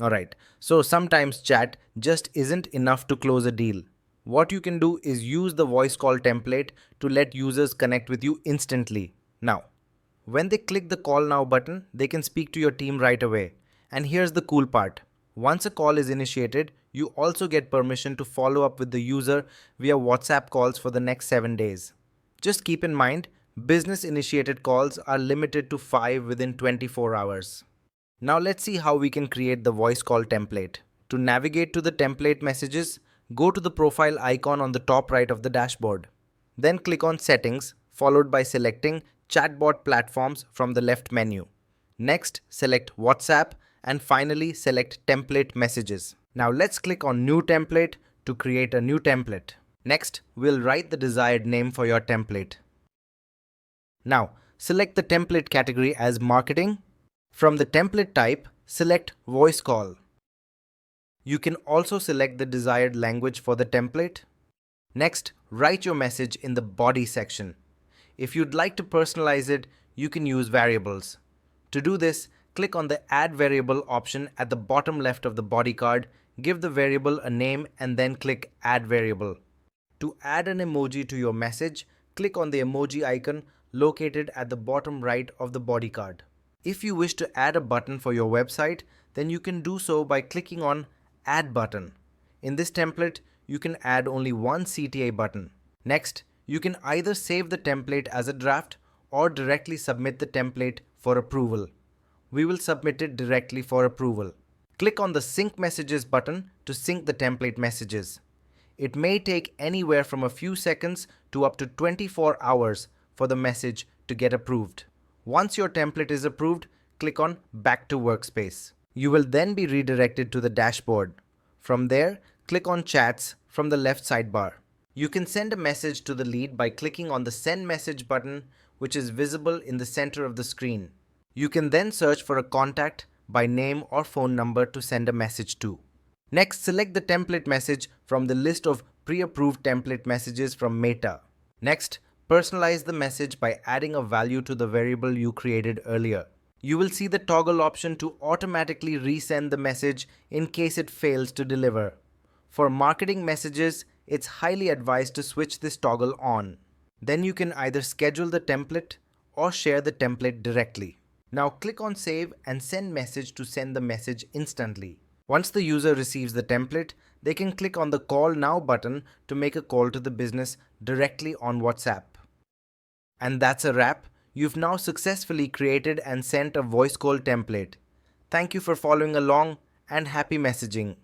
Alright, so sometimes chat just isn't enough to close a deal. What you can do is use the voice call template to let users connect with you instantly. Now, when they click the Call Now button, they can speak to your team right away. And here's the cool part. Once a call is initiated, you also get permission to follow up with the user via WhatsApp calls for the next 7 days. Just keep in mind, business initiated calls are limited to 5 within 24 hours. Now let's see how we can create the voice call template. To navigate to the template messages, go to the profile icon on the top right of the dashboard. Then click on Settings, followed by selecting Chatbot Platforms from the left menu. Next, select WhatsApp and finally select Template Messages. Now let's click on New Template to create a new template. Next, we'll write the desired name for your template. Now, select the template category as Marketing. From the template type, select Voice Call. You can also select the desired language for the template. Next, write your message in the body section. If you'd like to personalize it, you can use variables. To do this, click on the Add Variable option at the bottom left of the body card, give the variable a name and then click Add Variable. To add an emoji to your message, click on the emoji icon located at the bottom right of the body card. If you wish to add a button for your website, then you can do so by clicking on Add Button. In this template, you can add only one CTA button. Next, you can either save the template as a draft or directly submit the template for approval. We will submit it directly for approval. Click on the Sync Messages button to sync the template messages. It may take anywhere from a few seconds to up to 24 hours for the message to get approved. Once your template is approved, click on Back to Workspace. You will then be redirected to the dashboard. From there, click on Chats from the left sidebar. You can send a message to the lead by clicking on the Send Message button, which is visible in the center of the screen. You can then search for a contact by name or phone number to send a message to. Next, select the template message from the list of pre-approved template messages from Meta. Next, personalize the message by adding a value to the variable you created earlier. You will see the toggle option to automatically resend the message in case it fails to deliver. For marketing messages, it's highly advised to switch this toggle on. Then you can either schedule the template or share the template directly. Now click on Save and Send Message to send the message instantly. Once the user receives the template, they can click on the Call Now button to make a call to the business directly on WhatsApp. And that's a wrap. You've now successfully created and sent a voice call template. Thank you for following along and happy messaging.